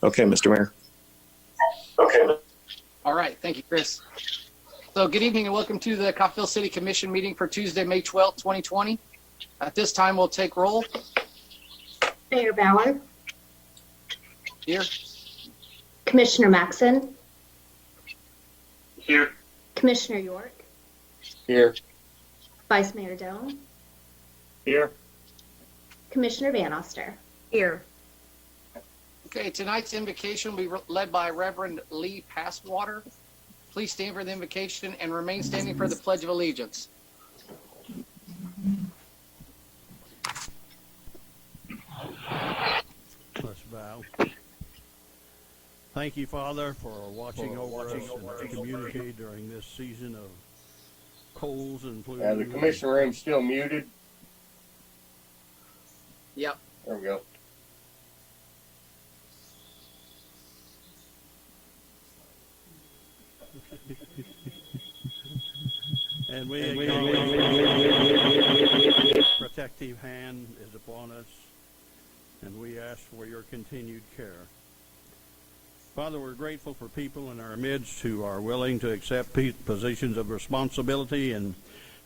Okay, Mr. Mayor. Okay. All right. Thank you, Chris. So good evening and welcome to the Coffeyville City Commission meeting for Tuesday, May 12th, 2020. At this time, we'll take roll. Mayor Bauer, Here. Commissioner Maxon, Here. Commissioner York, Here. Vice Mayor Dome, Here. Commissioner Van Oster. Here. Okay, tonight's invocation will be led by Reverend Lee Passwater. Please stand for the invocation and remain standing for the Pledge of Allegiance. Let's bow. Thank you, Father, for watching over us and our community during this season of colds and flu. The commission room's still muted. Yep. There we go. And we acknowledge protective hand is upon us, and we ask for your continued care. Father, we're grateful for people in our midst who are willing to accept positions of responsibility in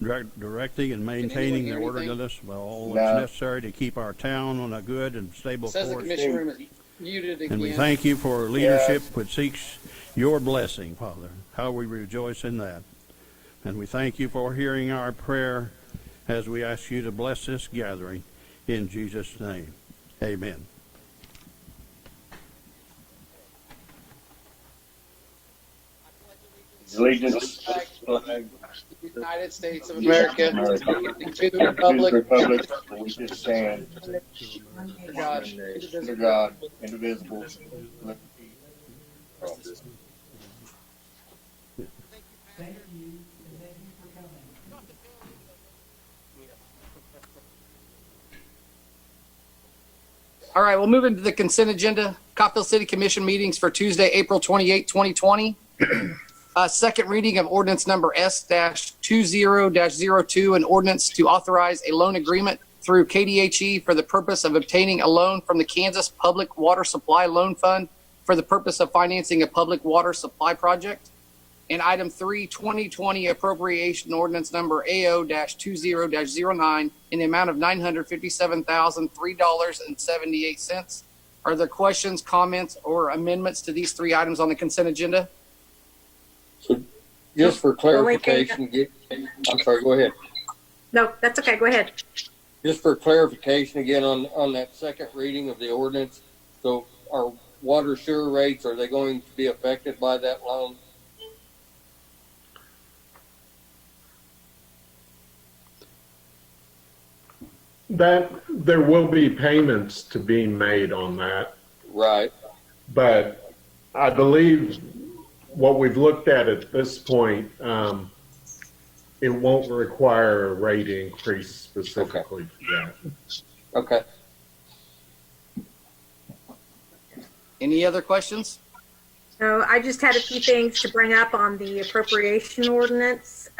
directing and maintaining the orderliness of all that's necessary to keep our town on a good and stable Says the course. commission room is muted again. And we thank you for leadership which seeks your blessing, Father. How we rejoice in that. And we thank you for hearing our prayer as we ask you to bless this gathering in Jesus' name. Amen. Allegiance to the United States of America, and to the republic, for which it stands, under God, under God, indivisible, with liberty for all. All right, we'll move into the consent agenda. Coffeyville City Commission meetings for Tuesday, April 28, 2020. Second reading of ordinance number S-20-02, an ordinance to authorize a loan agreement through KDHE for the purpose of obtaining a loan from the Kansas Public Water Supply Loan Fund for the purpose of financing a public water supply project. And item 3, 2020 appropriation ordinance number AO-20-09 in the amount of $957,003.78. Are there questions, comments, or amendments to these three items on the consent agenda? So just for clarification, I'm sorry, go ahead. No, that's okay. Go ahead. Just for clarification again on that second reading of the ordinance, so our water sewer rates, are they going to be affected by that loan? That there will be payments to be made on that, Right. but I believe what we've looked at this point, it won't require a rate increase specifically for that. Okay. Any other questions? So I just had a few things to bring up on the appropriation ordinance.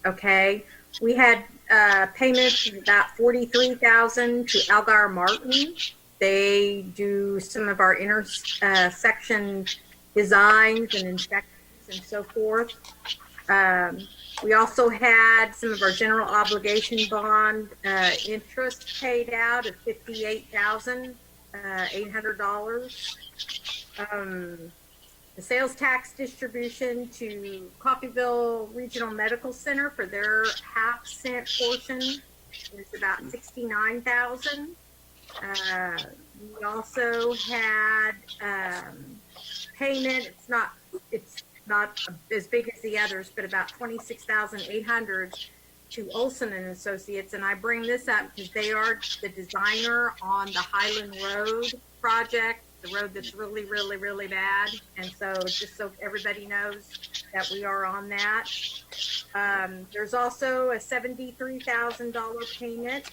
Okay, we had payments of about $43,000 to Algar Martin. They do some of our intersection designs and inspections and so forth. We also had some of our general obligation bond interest paid out of $58,800. The sales tax distribution to Coffeyville Regional Medical Center for their half-cent portion is about $69,000. We also had payment. It's not as big as the others, but about $26,800 to Olson and Associates. And I bring this up because they are the designer on the Highland Road project, the road that's really, really, really bad. And so just so everybody knows that we are on that. There's also a $73,000 payment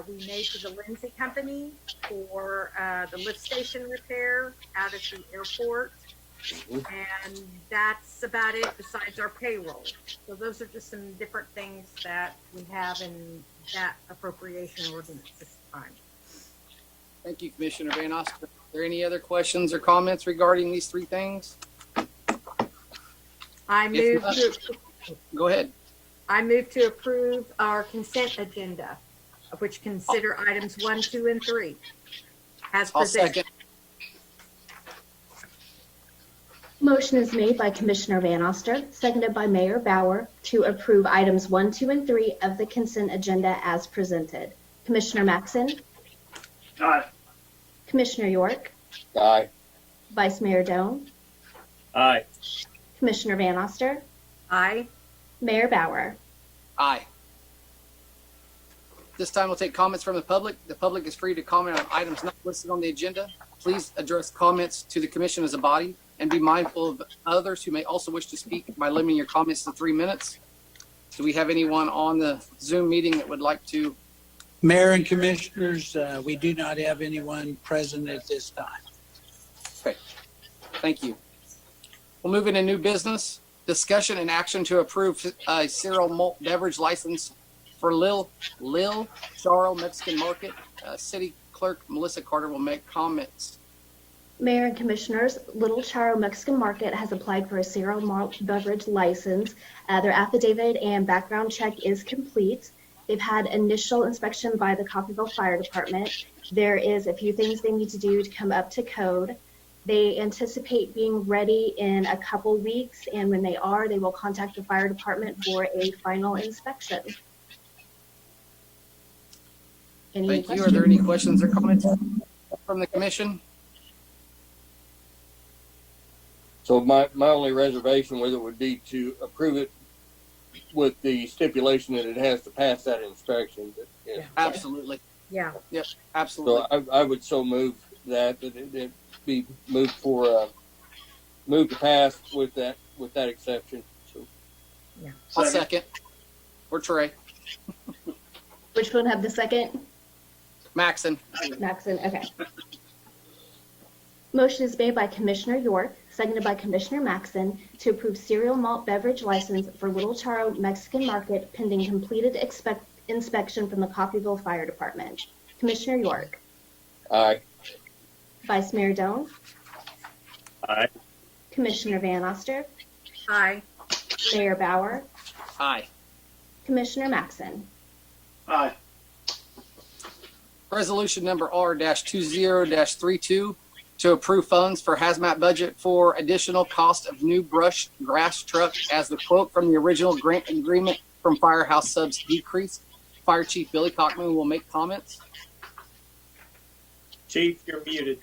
we made to the Lindsay Company for the lift station repair out at the airport. And that's about it besides our payroll. So those are just some different things that we have in that appropriation ordinance this time. Thank you, Commissioner Van Oster. there any other questions or comments regarding these three things? I move not- to, Go ahead. I move to approve our consent agenda, of which consider items 1, 2, and 3 as I'll presented. second. Motion is made by Commissioner Van Oster, seconded by Mayor Bauer to approve items 1, 2, and 3 of the consent agenda as presented. Commissioner Maxon, Aye. Commissioner York, Aye. Vice Mayor Doan, Aye. Commissioner Van Oster, Aye. Mayor Bauer. Aye. This time we'll take comments from the public. The public is free to comment on items not listed on the agenda. Please address comments to the commission as a body and be mindful of others who may also wish to speak by limiting your comments to 3 minutes. Do we have anyone on the Zoom meeting that would like to? Mayor and Commissioners, we do not have anyone present at this time. Okay. Thank you. We'll move into new business. Discussion and action to approve a cereal malt beverage license for Lil Charo Mexican Market. City Clerk Melissa Carter will make comments. Mayor and Commissioners, Little Charo Mexican Market has applied for a cereal malt beverage license. Their affidavit and background check is complete. They've had initial inspection by the Coffeyville Fire Department. There is a few things they need to do to come up to code. They anticipate being ready in a couple weeks, and when they are, they will contact the fire department for a final inspection. Any Thank you. Are questions? there any questions or comments from the commission? So my only reservation with it would be to approve it with the stipulation that it has to pass that inspection. Yeah. Absolutely. Yeah. Absolutely. So I would so move that it be moved for, move to pass with that exception. So I'll second. Or Trey. Which one have the second? Maxon. Maxon, okay. Motion is made by Commissioner York, seconded by Commissioner Maxon, to approve cereal malt beverage license for Little Charo Mexican Market pending completed inspection from the Coffeyville Fire Department. Commissioner York, aye. Vice Mayor Doan, Aye. Commissioner Van Oster, Aye. Mayor Bauer, Aye. Commissioner Maxon. Aye. Resolution number R-20-32 to approve funds for hazmat budget for additional cost of new brush grass truck as the quote from the original grant agreement from Firehouse Subs decreased. Fire Chief Billy Cockman will make comments. Chief, you're muted.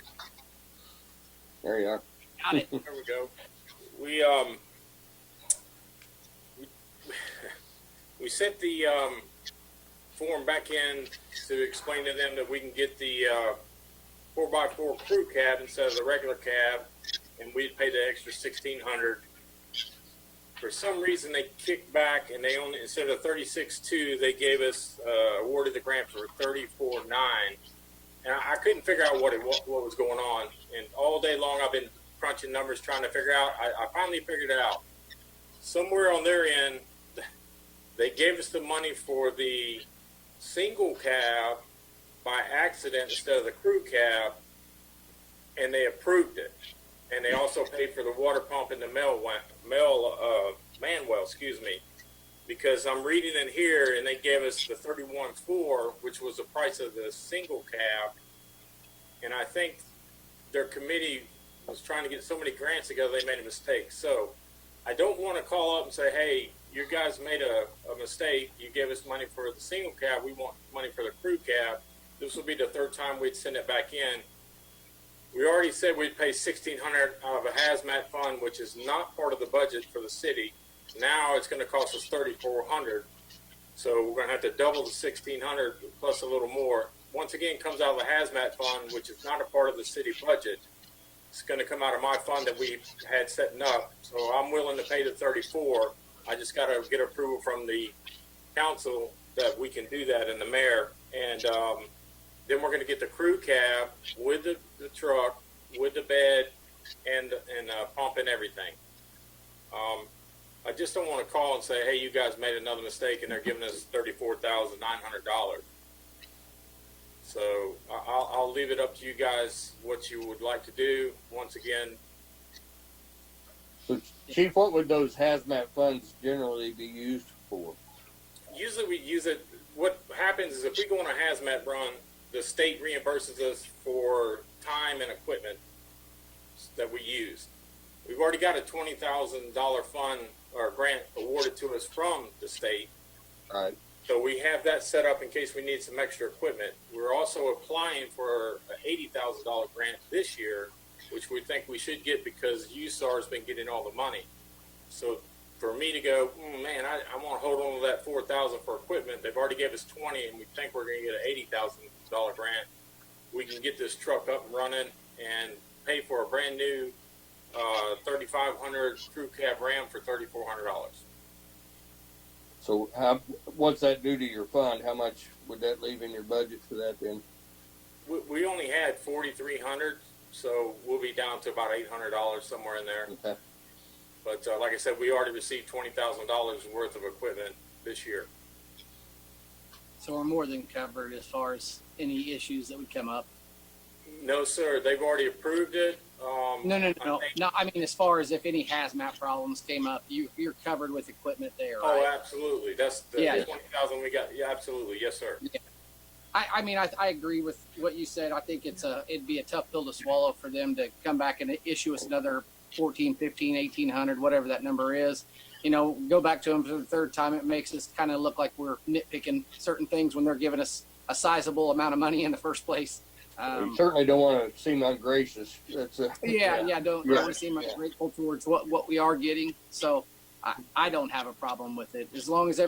There you are. Got it. There we go. We sent the form back in to explain to them that we can get the 4x4 crew cab instead of the regular cab, and we'd pay the extra $1,600. For some reason, they kicked back, and they only, instead of $36,200, they gave us awarded the grant for $34,900. And I couldn't figure out what was going on. And all day long, I've been crunching numbers, trying to figure out. I finally figured it out. Somewhere on their end, they gave us the money for the single cab by accident instead of the crew cab, and they approved it. And they also paid for the water pump and the manwell, excuse me, because I'm reading in here, and they gave us the $31,400, which was the price of the single cab. And I think their committee was trying to get so many grants together, they made a mistake. So I don't want to call up and say, hey, you guys made a mistake. You gave us money for the single cab. We want money for the crew cab. This will be the third time we'd send it back in. We already said we'd pay $1,600 out of a hazmat fund, which is not part of the budget for the city. Now it's going to cost us $3,400. So we're going to have to double the $1,600 plus a little more. Once again, it comes out of the hazmat fund, which is not a part of the city budget. It's going to come out of my fund that we had setting up. So I'm willing to pay the $34,000. I just got to get approval from the council that we can do that, and the mayor. And then we're going to get the crew cab with the truck, with the bed, and pump and everything. I just don't want to call and say, hey, you guys made another mistake, and they're giving us $34,900. So I'll leave it up to you guys what you would like to do. Once again, So, Chief, what would those hazmat funds generally be used for? usually we use it. What happens is if we go on a hazmat run, the state reimburses us for time and equipment that we use. We've already got a $20,000 fund or grant awarded to us from the state. Right. So we have that set up in case we need some extra equipment. We're also applying for an $80,000 grant this year, which we think we should get because USAR has been getting all the money. So for me to go, man, I want to hold on to that $4,000 for equipment. They've already gave us 20, and we think we're going to get an $80,000 grant. We can get this truck up and running and pay for a brand new 3,500 crew cab Ram for $3,400. So what's that do to your fund? How much would that leave in your budget for that then? We only had 4,300, so we'll be down to about $800 somewhere in there. Okay. But like I said, we already received $20,000 worth of equipment this year. So we're more than covered as far as any issues that would come up. No, sir, they've already approved it. No. I think- No, I mean, as far as if any hazmat problems came up, you're covered with equipment there, Oh, right? absolutely. That's the Yeah. 20,000 we got. Yeah, absolutely. Yes, sir. I mean, I agree with what you said. I think it'd be a tough pill to swallow for them to come back and issue us another 14, 15, 1,800, whatever that number is. You know, go back to them for the third time. It makes us kind of look like we're nitpicking certain things when they're giving us a sizable amount of money in the first place. You certainly don't want to seem ungracious. That's Don't Yeah. really seem grateful towards what we are getting. So I don't have a problem with it as long as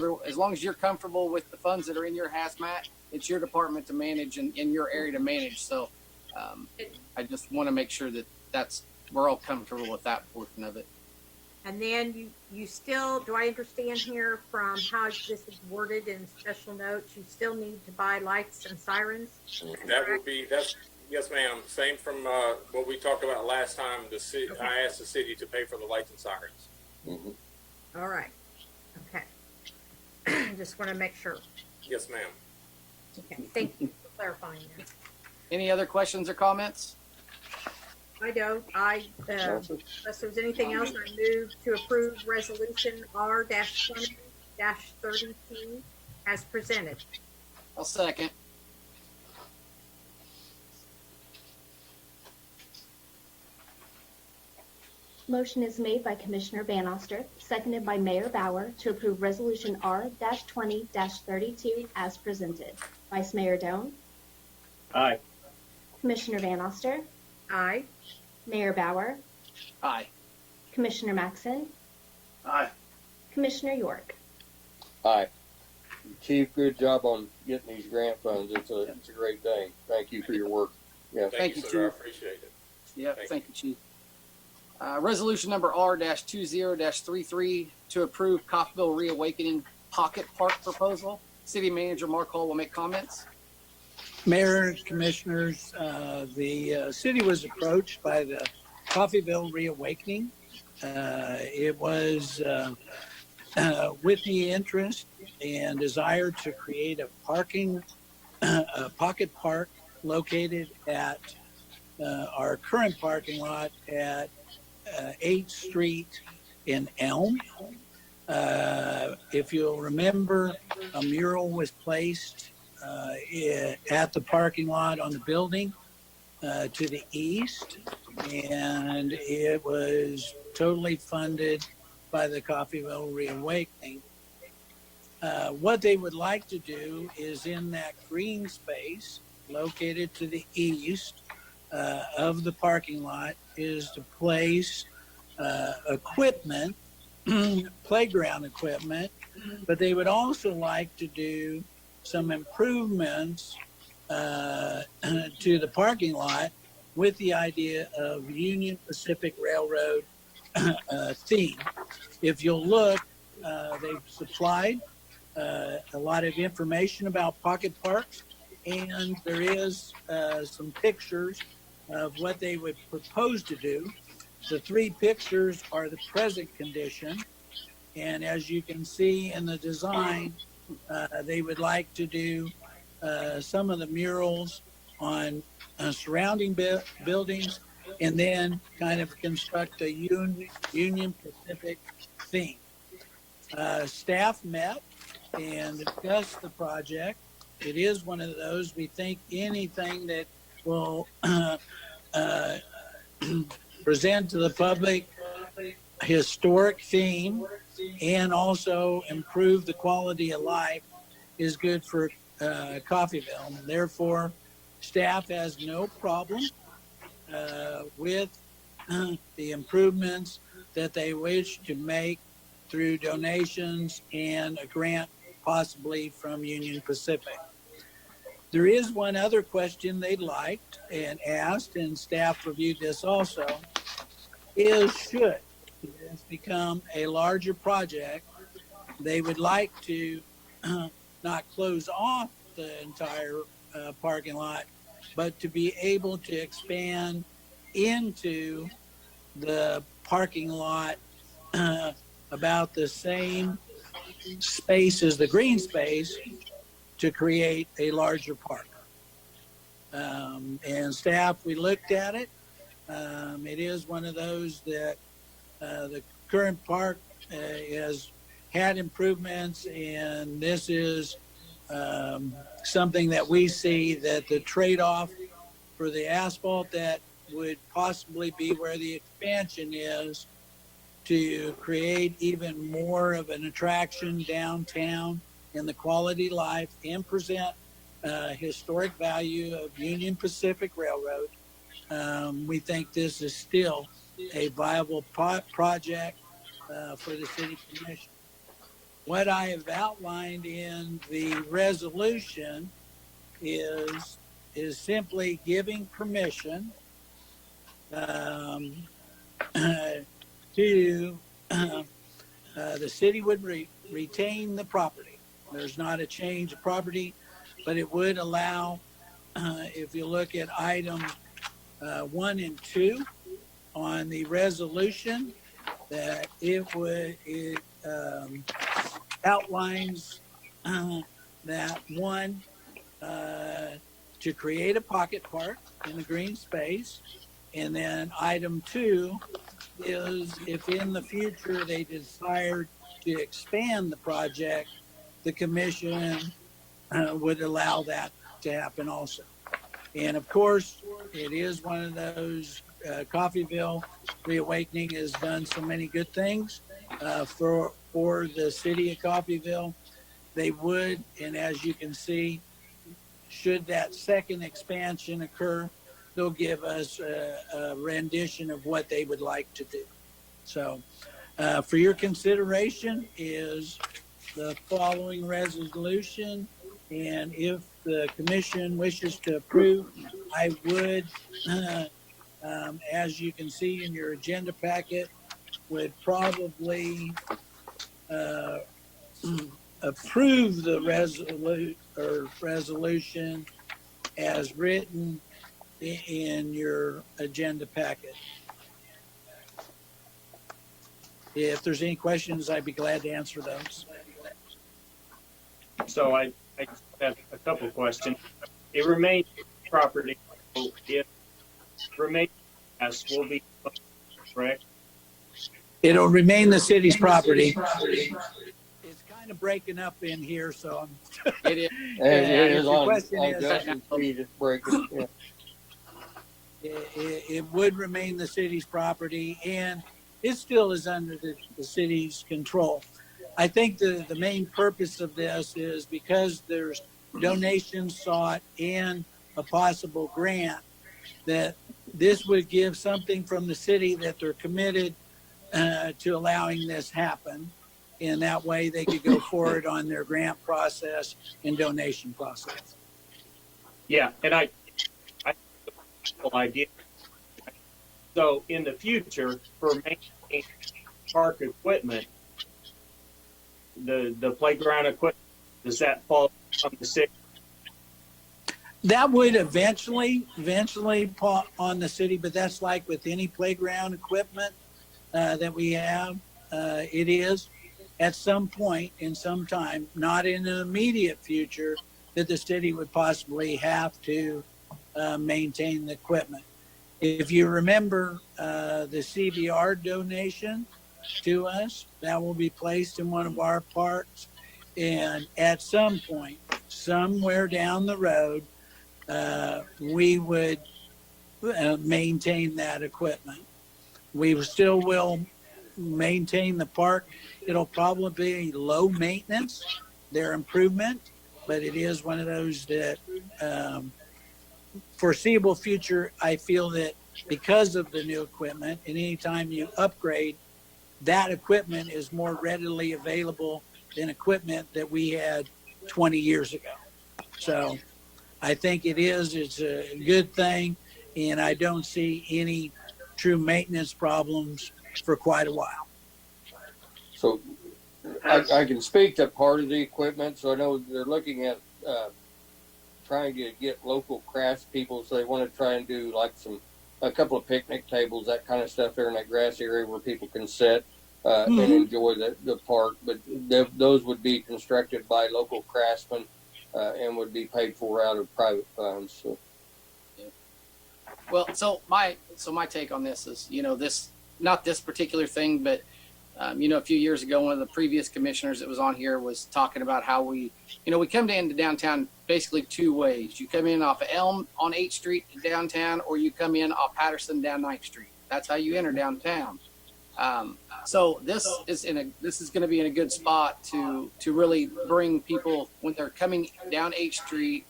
you're comfortable with the funds that are in your hazmat. It's your department to manage and in your area to manage. So I just want to make sure that we're all comfortable with that portion of it. And then you still, do I understand here from how this is worded in special notes, you still need to buy lights and sirens? Yes, ma'am. Same from what we talked about last time. Okay. I asked the city to pay for the lights and sirens. Mhm. All right. Okay. Just want to make sure. Yes, ma'am. Okay. Thank you for clarifying that. Any other questions or comments? I don't. Unless there's anything else, I move to approve resolution R-20-32 as presented. I'll second. Motion is made by Commissioner Van Oster, seconded by Mayor Bauer to approve Resolution R-20-32 as presented. Vice Mayor Doan, Aye. Commissioner Van Oster, Aye. Mayor Bauer, Aye. Commissioner Maxon, Aye. Commissioner York. Aye. Chief, good job on getting these grant funds. It's a great thing. Thank you for your work. Yeah. Thank you, sir. I Chief. appreciate it. Yeah, Thank thank you, Chief. Resolution number R-20-33 to approve Coffeyville Reawakening Pocket Park proposal. City Manager Mark Hall will make comments. Mayor, Commissioners, the city was approached by the Coffeyville Reawakening. It was with the interest and desire to create a pocket park located at our current parking lot at 8th Street in Elm. If you'll remember, a mural was placed at the parking lot on the building to the east, and it was totally funded by the Coffeyville Reawakening. What they would like to do is in that green space located to the east of the parking lot is to place equipment, playground equipment, but they would also like to do some improvements to the parking lot with the idea of Union Pacific Railroad theme. If you'll look, they've supplied a lot of information about pocket parks, and there is some pictures of what they would propose to do. The three pictures are the present condition, and as you can see in the design, they would like to do some of the murals on surrounding buildings, and then kind of construct a Union Pacific theme. Staff met and discussed the project. It is one of those, we think anything that will present to the public historic theme and also improve the quality of life is good for Coffeyville. And therefore, staff has no problem with the improvements that they wish to make through donations and a grant possibly from Union Pacific. There is one other question they liked and asked, and staff reviewed this also, is should this become a larger project, they would like to not close off the entire parking lot, but to be able to expand into the parking lot about the same space as the green space to create a larger park. And staff, we looked at it. It is one of those that the current park has had improvements, and this is something that we see that the trade-off for the asphalt that would possibly be where the expansion is to create even more of an attraction downtown in the quality of life and present historic value of Union Pacific Railroad. We think this is still a viable project for the city commission. What I have outlined in the resolution is simply giving permission to the city would retain the property. There's not a change of property, but it would allow, if you look at item 1 and 2 on the resolution, that it outlines that one, to create a pocket park in the green space. And then item 2 is if in the future they desire to expand the project, the commission would allow that to happen also. And of course, it is one of those, Coffeyville Reawakening has done so many good things for the city of Coffeyville. They would, and as you can see, should that second expansion occur, they'll give us a rendition of what they would like to do. So for your consideration is the following resolution. And if the commission wishes to approve, I would, as you can see in your agenda packet, would probably approve the resolution as written in your agenda packet. If there's any questions, I'd be glad to answer those. So I just have a couple of questions. It remains property. So if remains as will be correct. It'll remain the city's property. It's kind of breaking up in here, so It is. It is your on question is- Justin's feed, it's breaking. Yeah. it would remain the city's property, and it still is under the city's control. I think the main purpose of this is because there's donations sought and a possible grant, that this would give something from the city that they're committed to allowing this happen. And that way they could go forward on their grant process and donation process. Yeah, and I the idea. So in the future, for maintaining park equipment, the playground equipment, does that fall on the city? That would eventually on the city, but that's like with any playground equipment that we have. It is at some point in some time, not in the immediate future, that the city would possibly have to maintain the equipment. If you remember the CBR donation to us, that will be placed in one of our parks. And at some point, somewhere down the road, we would maintain that equipment. We still will maintain the park. It'll probably be low maintenance, their improvement, but it is one of those that foreseeable future, I feel that because of the new equipment, and anytime you upgrade, that equipment is more readily available than equipment that we had 20 years ago. So I think it's a good thing, and I don't see any true maintenance problems for quite a while. So I can speak to part of the equipment. So I know they're looking at trying to get local crafts people. So they want to try and do like a couple of picnic tables, that kind of stuff there in that grassy area where people can sit and enjoy the park. But those would be constructed by local craftsmen and would be paid for out of private funds. So. Well, so my take on this is, not this particular thing, but a few years ago, one of the previous commissioners that was on here was talking about how we come into downtown basically two ways. You come in off of Elm on 8th Street to downtown, or you come in off Patterson down 9th Street. That's how you enter downtown. So this is going to be in a good spot to really bring people when they're coming down 8th Street,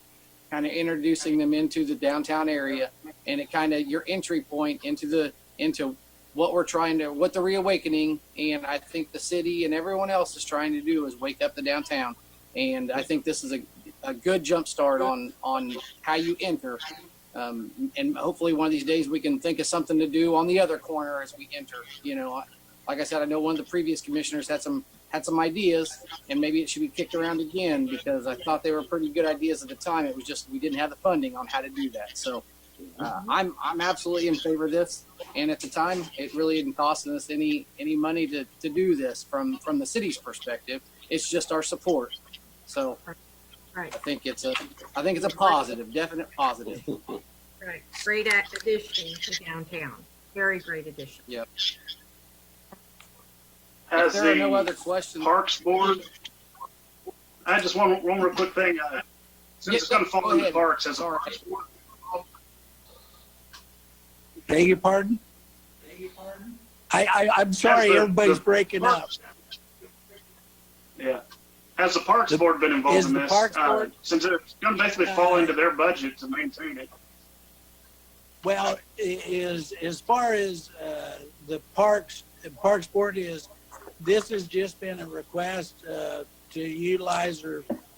kind of introducing them into the downtown area, and it kind of your entry point into what the reawakening, and I think the city and everyone else is trying to do is wake up the downtown. And I think this is a good jump start on how you enter. And hopefully one of these days we can think of something to do on the other corner as we enter. Like I said, I know one of the previous commissioners had some ideas, and maybe it should be kicked around again, because I thought they were pretty good ideas at the time. It was just we didn't have the funding on how to do that. So I'm absolutely in favor of this. And at the time, it really isn't costing us any money to do this from the city's perspective. It's just our support. So Right. I think it's a positive, definite positive. Right. Great addition to downtown. Very great addition. Yep. As If there are the no other questions, Parks Board, I had just one real quick thing. Since it's going to fall go into ahead. Parks as a Sorry. Parks Board, Beg your pardon? I'm sorry, everybody's breaking up. yeah. Has the Parks Board been involved is in the this? Parks Board- Since it's going to basically fall into their budget to maintain it. Well, as far as the Parks Board is, this has just been a request to utilize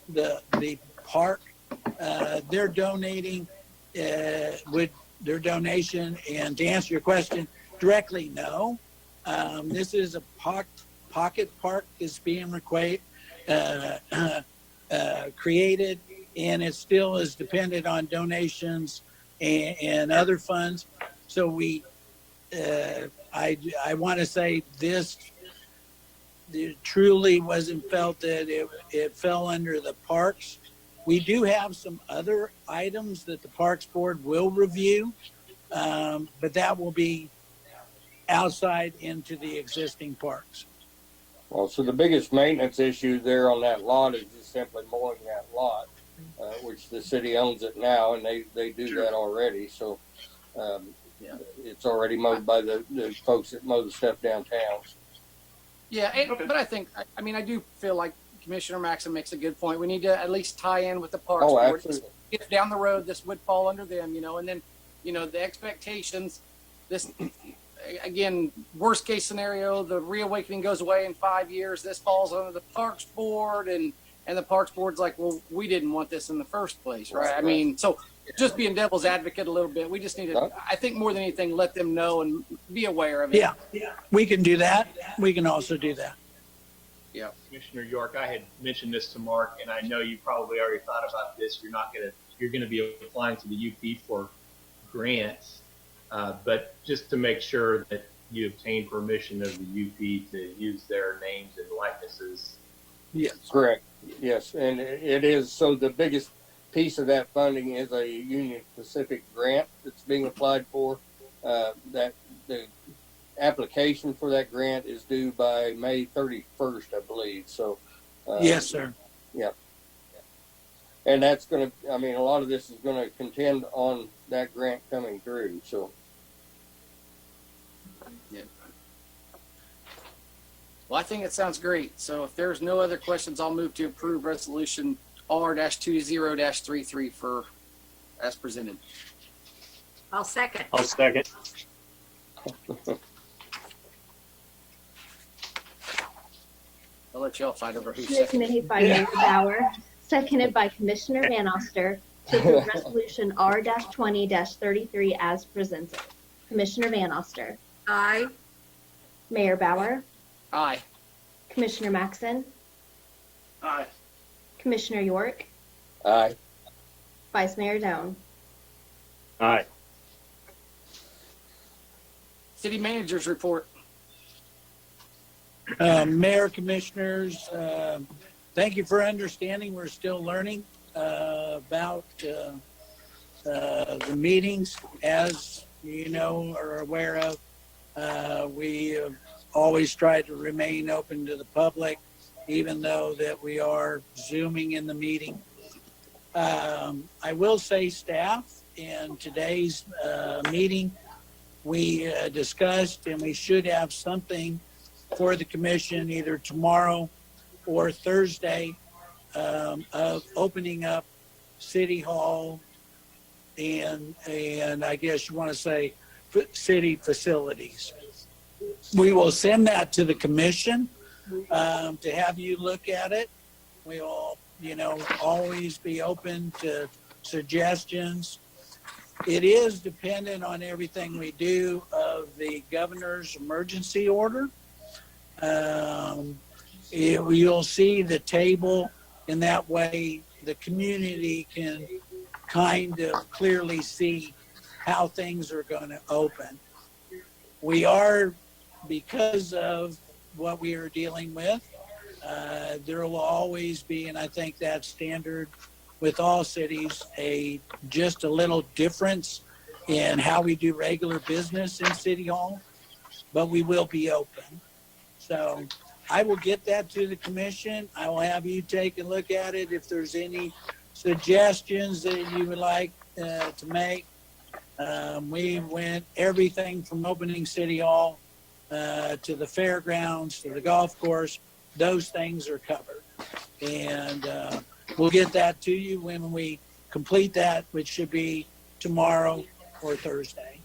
the park. They're donating with their donation, and to answer your question directly, no. This is a pocket park that's being created, and it still is dependent on donations and other funds. So I want to say this it truly wasn't felt that it fell under the parks. We do have some other items that the Parks Board will review, but that will be outside into the existing parks. Well, so the biggest maintenance issue there on that lot is just simply mowing that lot, which the city owns it now, and they do that already. So it's already mowed by the folks that mow the stuff downtown. yeah, but I think, I do feel like Commissioner Maxim makes a good point. We need to at least tie in with the Parks Oh, Board. absolutely. If down the road this would fall under them, and then, the expectations, this, again, worst case scenario, the reawakening goes away in 5 years. This falls under the Parks Board, and the Parks Board's like, well, we didn't want this in the first place, right? Right. So just being devil's advocate a little bit, we just need to, I think more than anything, let them know and be aware of it. Yeah, we can do that. We can also do that. Yeah. Commissioner York, I had mentioned this to Mark, and I know you probably already thought about this. You're going to be applying to the UP for grants, but just to make sure that you obtain permission of the UP to use their names and likenesses. Yes, correct. Yes, and it is. So the biggest piece of that funding is a Union Pacific grant that's being applied for. That the application for that grant is due by May 31st, I believe. So, Yes, sir. yeah. And that's going to, I mean, a lot of this is going to contend on that grant coming through. So, Well, I think it sounds great. So if there's no other questions, I'll move to approve resolution R-20-33 for as presented. I'll second. I'll second. I'll let y'all fight over who's School second. Committee by Mayor Bauer, seconded by Commissioner Van Oster, to approve resolution R-20-33 as presented. Commissioner Van Oster, Aye. Mayor Bauer, Aye. Commissioner Maxon, Aye. Commissioner York, aye. Vice Mayor Doan. Aye. City managers report. Mayor, commissioners, thank you for understanding. We're still learning about the meetings. As you know or are aware of, we have always tried to remain open to the public, even though that we are Zooming in the meeting. I will say, staff, in today's meeting, we discussed, and we should have something for the commission either tomorrow or Thursday of opening up City Hall and I guess you want to say city facilities. We will send that to the commission to have you look at it. We will, always be open to suggestions. It is dependent on everything we do of the governor's emergency order. You'll see the table in that way. The community can kind of clearly see how things are going to open. We are, because of what we are dealing with, there will always be, and I think that's standard with all cities, just a little difference in how we do regular business in City Hall, but we will be open. So I will get that to the commission. I will have you take a look at it. If there's any suggestions that you would like to make, we went everything from opening City Hall to the fairgrounds, to the golf course. Those things are covered. And we'll get that to you when we complete that, which should be tomorrow or Thursday.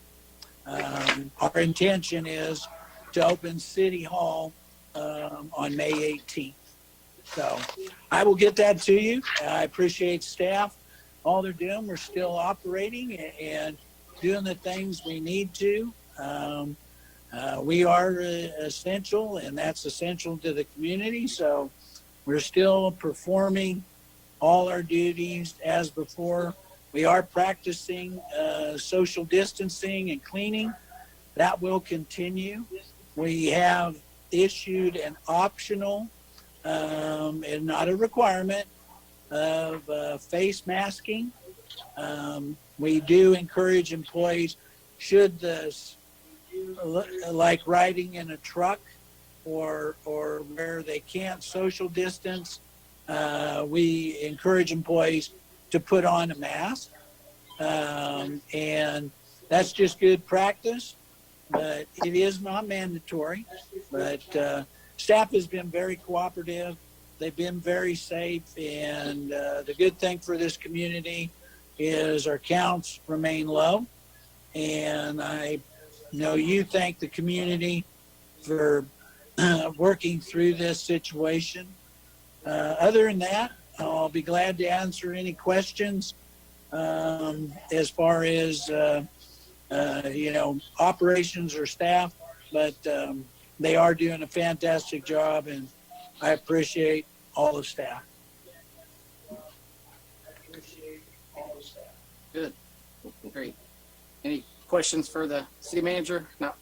Our intention is to open City Hall on May 18th. So I will get that to you. I appreciate staff. All they're doing, we're still operating and doing the things we need to. We are essential, and that's essential to the community. So we're still performing all our duties as before. We are practicing social distancing and cleaning. That will continue. We have issued an optional and not a requirement of face masking. We do encourage employees, should this, like riding in a truck or where they can't social distance, we encourage employees to put on a mask. And that's just good practice, but it is not mandatory. But staff has been very cooperative. They've been very safe. And the good thing for this community is our counts remain low. And I know you thank the community for working through this situation. Other than that, I'll be glad to answer any questions as far as, operations or staff, but they are doing a fantastic job, and I appreciate all the staff. Good. Great. Any questions for the city manager? No.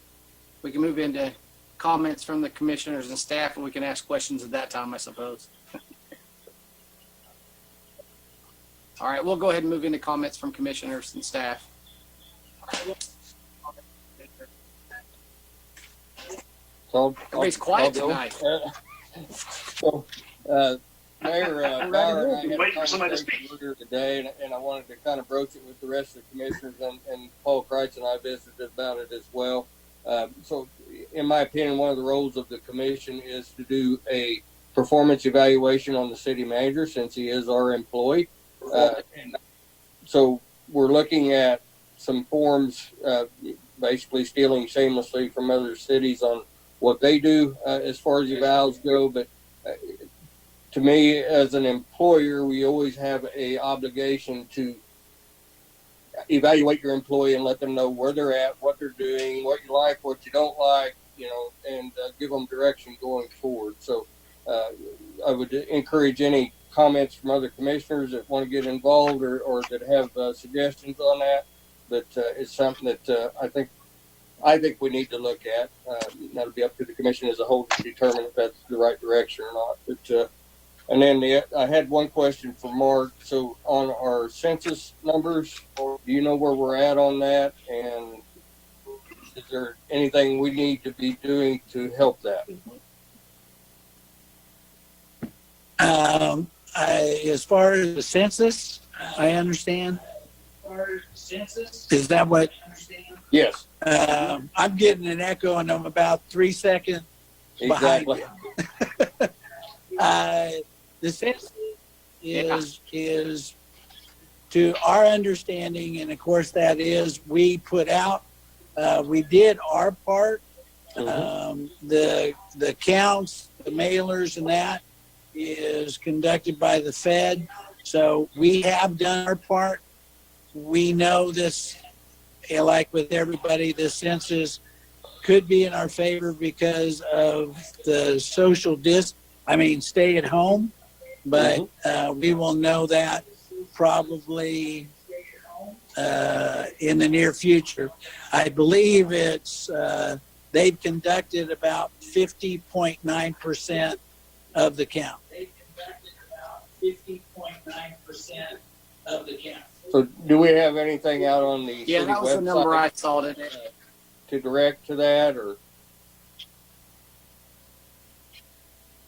We can move into comments from the commissioners and staff, and we can ask questions at that time, I suppose. All right, we'll go ahead and move into comments from commissioners and staff. So Everybody's quiet go. tonight. So, Mayor Bauer and I had Wait a for somebody to conversation earlier today, and I wanted to kind of broach it with the rest of the commissioners, and Paul Kreitz and I visited about it as well. So, in my opinion, one of the roles of the commission is to do a performance evaluation on the city manager, since he is our employee. And so, we're looking at some forms, basically stealing shamelessly from other cities on what they do as far as evals go, but to me, as an employer, we always have a obligation to evaluate your employee and let them know where they're at, what they're doing, what you like, what you don't like, and give them direction going forward. So I would encourage any comments from other commissioners that want to get involved or that have suggestions on that. But it's something that I think we need to look at. That'll be up to the commission as a whole to determine if that's the right direction or not. But and then I had one question for Mark. So on our census numbers, do you know where we're at on that? And is there anything we need to be doing to help that? As far as the census, I understand. Is that what? Yes. I'm getting an echo, and I'm about 3 seconds Exactly. behind you. The census is to our understanding, and of course that is we put out. We did our part. The counts, the mailers, and that is conducted by the Fed. So we have done our part. We know this, like with everybody, the census could be in our favor because of the stay at home. But we will know that probably in the near future. I believe it's they've conducted about 50.9% of the count. 50.9% of the count. So do we have anything out on the Yeah, city that was website the number I saw today. to direct to that, or?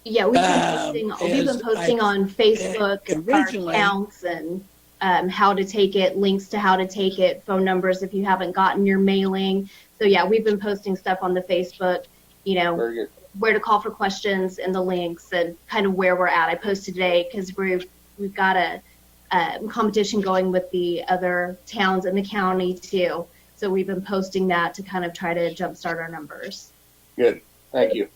Yeah, we've been posting on Facebook our originally- accounts and how to take it, links to how to take it, phone numbers if you haven't gotten your mailing. So yeah, we've been posting stuff on the Facebook, Very good. where to call for questions and the links and kind of where we're at. I posted today because we've got a competition going with the other towns in the county too. So we've been posting that to kind of try to jumpstart our numbers. Good. Thank you.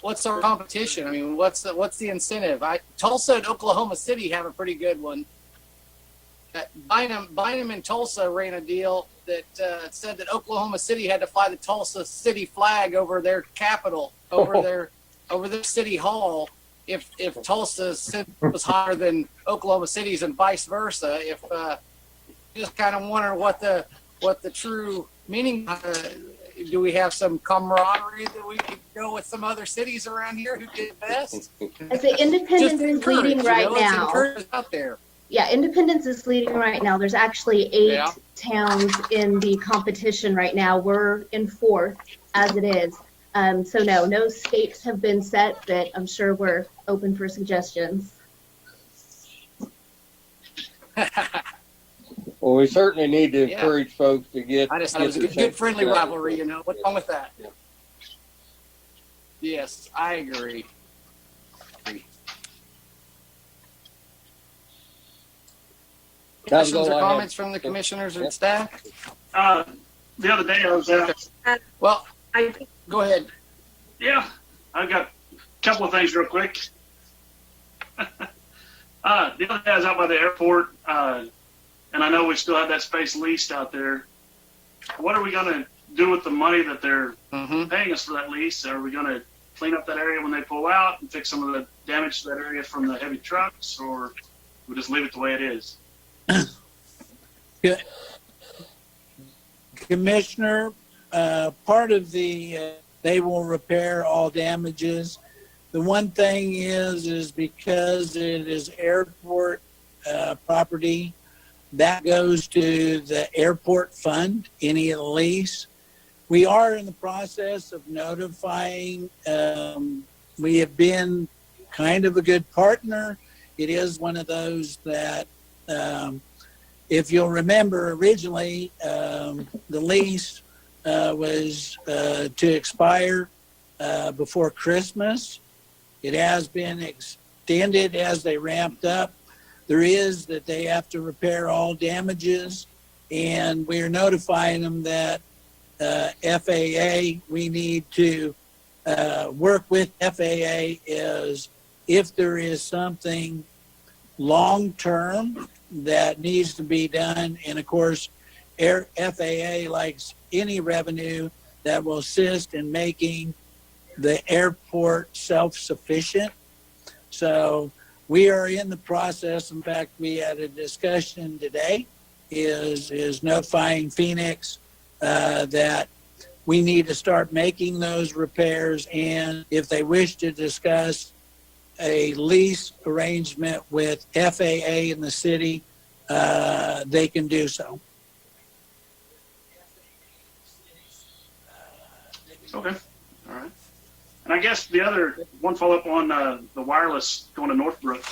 What's our competition? I mean, what's the incentive? Tulsa and Oklahoma City have a pretty good one. Bynum and Tulsa ran a deal that said that Oklahoma City had to fly the Tulsa city flag over their capital, over their city hall, if Tulsa was higher than Oklahoma City's and vice versa. If just kind of wonder what the true meaning. Do we have some camaraderie that we could go with some other cities around here who did best? I say Independence is leading right now. It's out there. Yeah, Independence is leading right now. There's actually 8 towns in the competition right now. We're in 4th as it is. So no stakes have been set, but I'm sure we're open for suggestions. Well, we certainly need to encourage folks to get. I just thought it was a good friendly rivalry, What's wrong with that? Yeah. Yes, I agree. Questions or comments from the commissioners and staff? The other day I was out. Well, go ahead. Yeah, I got a couple of things real quick. The other day I was out by the airport, and I know we still have that space leased out there. What are we going to do with the money that they're paying us for that lease? Are we going to clean up that area when they pull out and fix some of the damage to that area from the heavy trucks, or we just leave it the way it is? Commissioner, part of the they will repair all damages. The one thing is because it is airport property, that goes to the airport fund, any of the lease. We are in the process of notifying. We have been kind of a good partner. It is one of those that, if you'll remember originally, the lease was to expire before Christmas. It has been extended as they ramped up. There is that they have to repair all damages, and we're notifying them that FAA, we need to work with FAA is if there is something long-term that needs to be done. And of course, FAA likes any revenue that will assist in making the airport self-sufficient. So we are in the process. In fact, we had a discussion today is notifying Phoenix that we need to start making those repairs. And if they wish to discuss a lease arrangement with FAA in the city, they can do so. Okay, all right. And I guess the other one follow-up on the wireless going to Northbrook.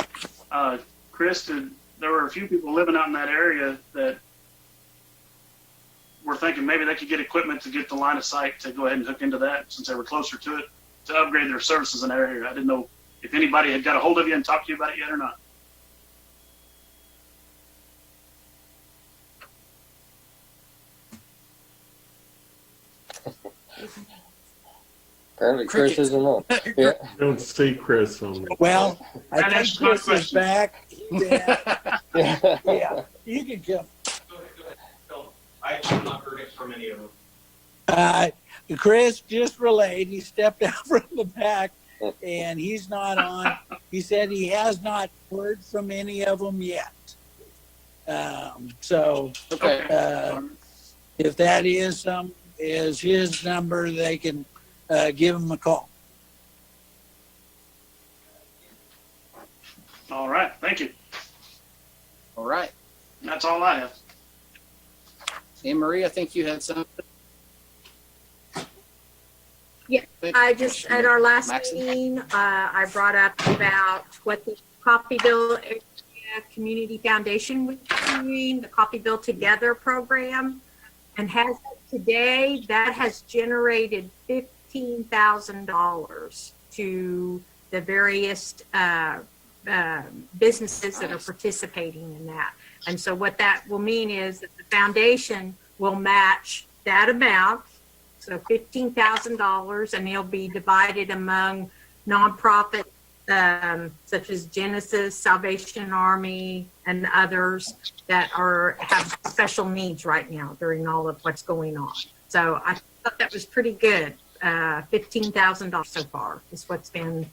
Chris, there were a few people living out in that area that were thinking maybe they could get equipment to get the line of sight to go ahead and hook into that since they were closer to it to upgrade their services in that area. I didn't know if anybody had got a hold of you and talked to you about it yet or not. Apparently Chris isn't on. Yeah. Don't see Chris on. Well, I That think answers my Chris is question. back. Yeah, you can come. I've not heard it from any of them. Chris just relayed. He stepped out from the back, and he's not on. He said he has not heard from any of them yet. So Okay. if that is his number, they can give him a call. All right, thank you. All right. That's all I have. Anne Marie, I think you had something. Yeah, I just, at our last Maxon? meeting, I brought up about what the Coffeyville Area Community Foundation was doing, the Coffeyville Together program. And has today, that has generated $15,000 to the various businesses that are participating in that. And so what that will mean is that the foundation will match that amount, so $15,000, and it'll be divided among nonprofits such as Genesis, Salvation Army, and others that have special needs right now during all of what's going on. So I thought that was pretty good. $15,000 so far is what's been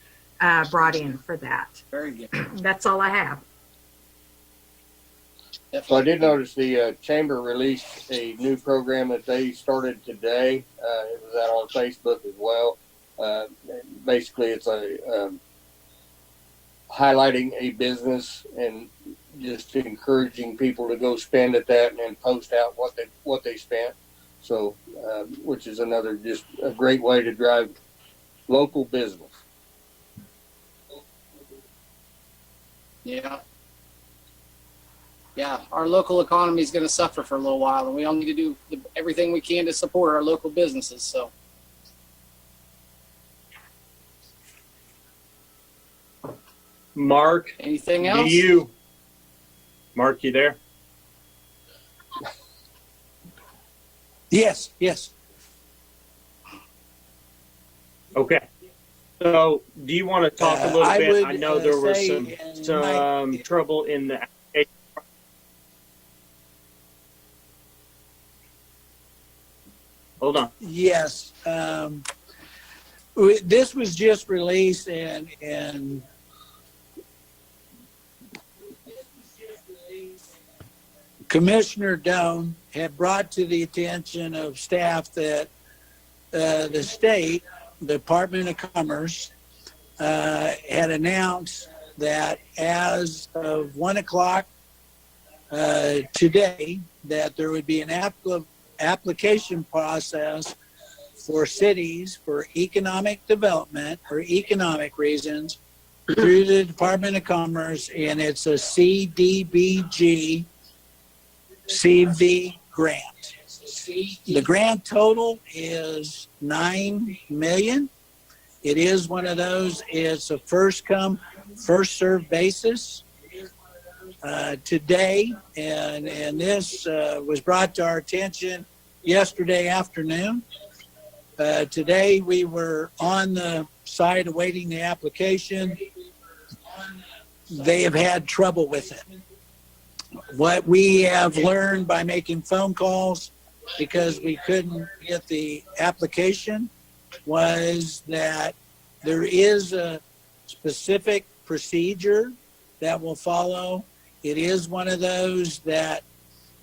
brought in for that. Very good. That's all I have. So I did notice the chamber released a new program that they started today. It was out on Facebook as well. Basically, it's a highlighting a business and just encouraging people to go spend at that and then post out what they spent. So, which is another just a great way to drive local business. Yeah. Yeah, our local economy is going to suffer for a little while, and we all need to do everything we can to support our local businesses. So, Mark, anything else? Mark, you there? Yes. Okay. So, do you want to talk a little I bit? would, I know there was say, some trouble in the. Hold on. Yes. This was just released, and Commissioner Doan had brought to the attention of staff that the state, the Department of Commerce, had announced that as of 1 o'clock today, that there would be an application process for cities for economic development or economic reasons through the Department of Commerce, and it's a CDBG CV grant. The grant total is $9 million. It is one of those, it's a first come, first served basis. Today, and this was brought to our attention yesterday afternoon. Today we were on the site awaiting the application. They have had trouble with it. What we have learned by making phone calls, because we couldn't get the application, was that there is a specific procedure that will follow. It is one of those that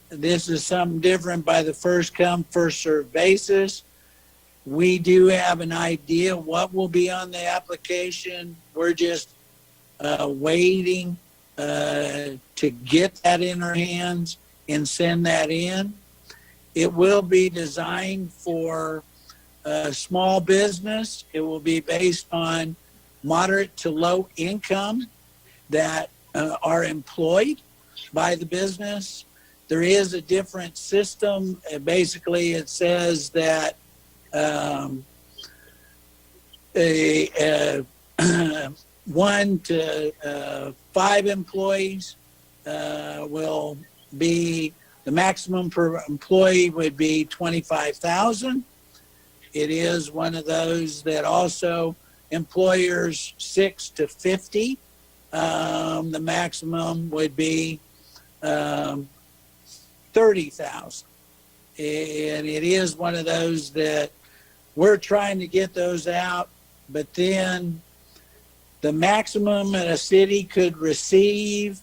this is something different by the first come, first served basis. We do have an idea what will be on the application. We're just waiting to get that in our hands and send that in. It will be designed for small business. It will be based on moderate to low income that are employed by the business. There is a different system. Basically, it says that 1 to 5 employees will be, the maximum per employee would be $25,000. It is one of those that also employers 6 to 50, the maximum would be $30,000. And it is one of those that we're trying to get those out, but then the maximum that a city could receive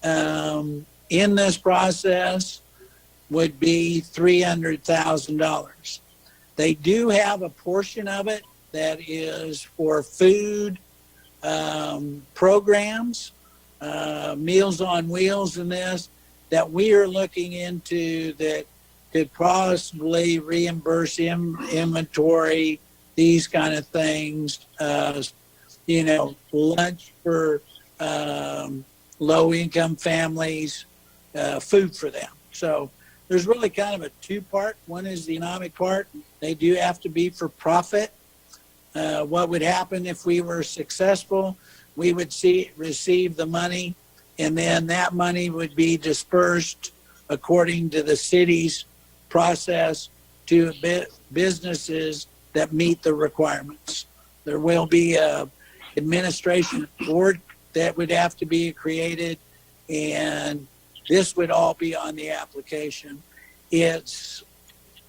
in this process would be $300,000. They do have a portion of it that is for food programs, Meals on Wheels and this, that we are looking into that could possibly reimburse inventory, these kind of things, lunch for low-income families, food for them. So there's really kind of a two-part. One is the economic part. They do have to be for profit. What would happen if we were successful? We would receive the money, and then that money would be dispersed according to the city's process to businesses that meet the requirements. There will be a administration board that would have to be created, and this would all be on the application. It's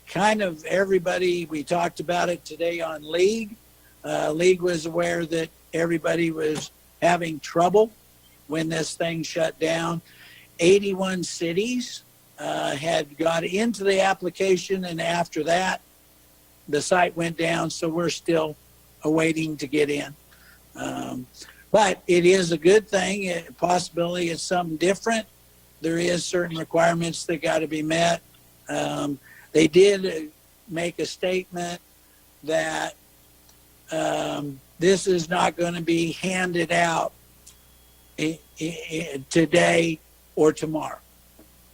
kind of everybody, we talked about it today on League. League was aware that everybody was having trouble when this thing shut down. 81 cities had got into the application, and after that, the site went down, so we're still awaiting to get in. But it is a good thing. Possibility it's something different. There is certain requirements that got to be met. They did make a statement that this is not going to be handed out today or tomorrow.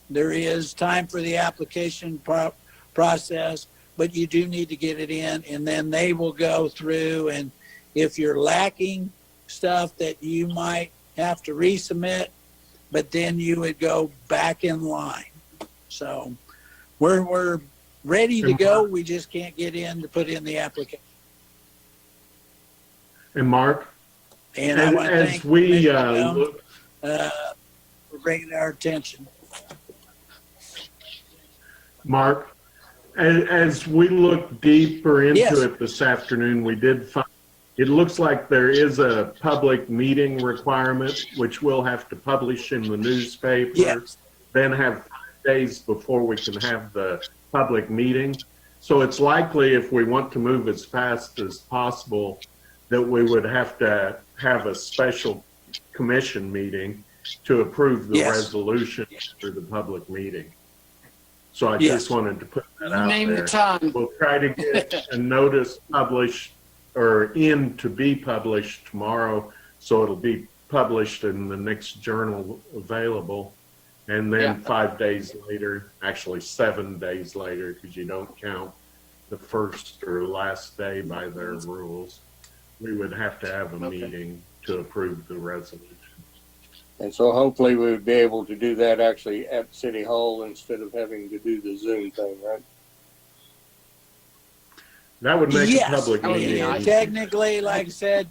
There is time for the application process, but you do need to get it in, and then they will go through, and if you're lacking stuff that you might have to resubmit, but then you would go back in line. So we're ready to go. We just can't get in to put in the application. And Mark, And I want to as thank we for bringing our attention. Mark, as we look deeper into Yes. it this afternoon, we did find it looks like there is a public meeting requirement, which we'll have to publish in the newspaper, Yes. then have 5 days before we can have the public meeting. So it's likely if we want to move as fast as possible, that we would have to have a special commission meeting to approve the Yes. resolution for the public meeting. So I Yes. just wanted to put that out Name the there. time. We'll try to get a notice published or to be published tomorrow, so it'll be published in the next journal available. And then Yeah. 5 days later, actually 7 days later, because you don't count the first or last day by their rules, we would have to have a Okay. meeting to approve the resolution. And so hopefully we would be able to do that actually at City Hall instead of having to do the Zoom thing, right? That would make Yes. a public Oh, meeting. yeah. Technically, like I said,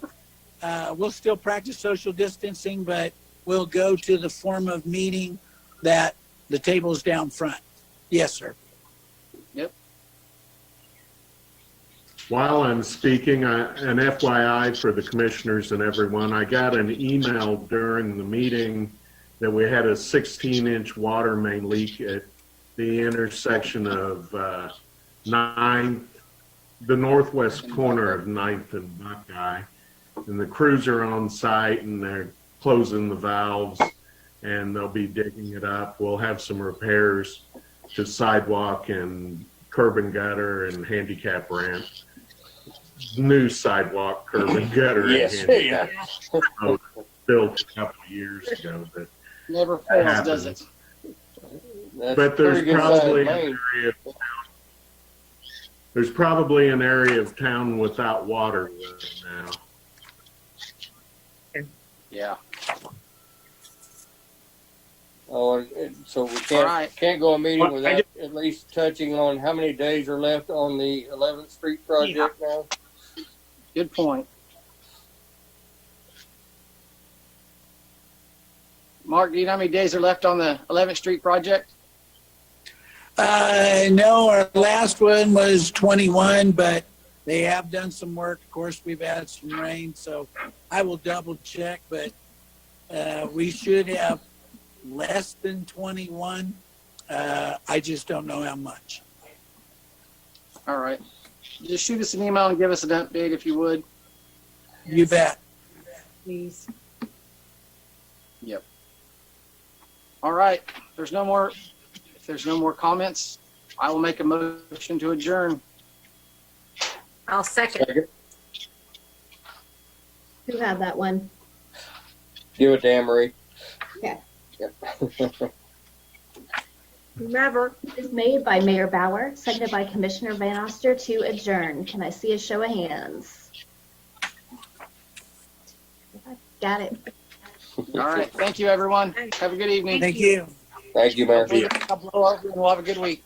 we'll still practice social distancing, but we'll go to the form of meeting that the table's down front. Yes, sir. While I'm speaking, an FYI for the commissioners and everyone, I got an email during the meeting that we had a 16-inch water main leak at the intersection of 9th, the northwest corner of 9th and Buckeye. And the crews are on site and they're closing the valves and they'll be digging it up. We'll have some repairs to sidewalk and curb and gutter and handicap ramp. New sidewalk, curb and gutter. Yes, and handicap road built a couple of years ago. But Never fails, does it? That's But there's pretty good probably sized an main. area of town. There's probably an area of town without water now. Yeah. Oh, and so we All right. can't go a meeting Well, I without at least touching on how many days are left on the 11th Street project now. Good point. Mark, do you know how many days are left on the 11th Street project? No, our last one was 21, but they have done some work. Of course, we've had some rain, so I will double check, but we should have less than 21. I just don't know how much. All right. Just shoot us an email and give us an update if you would. You bet. Please. Yep. All right. If there's no more comments, I will make a motion to adjourn. I'll second. Who had that one? Give it to Anne-Marie. Okay. Yep. Whomever. Is made by Mayor Bauer, seconded by Commissioner Van Oster to adjourn. Can I see a show of hands? Got it. All right. Thank you, everyone. Have a good evening. Thank you. Thank you, Mayor. We'll have a good week.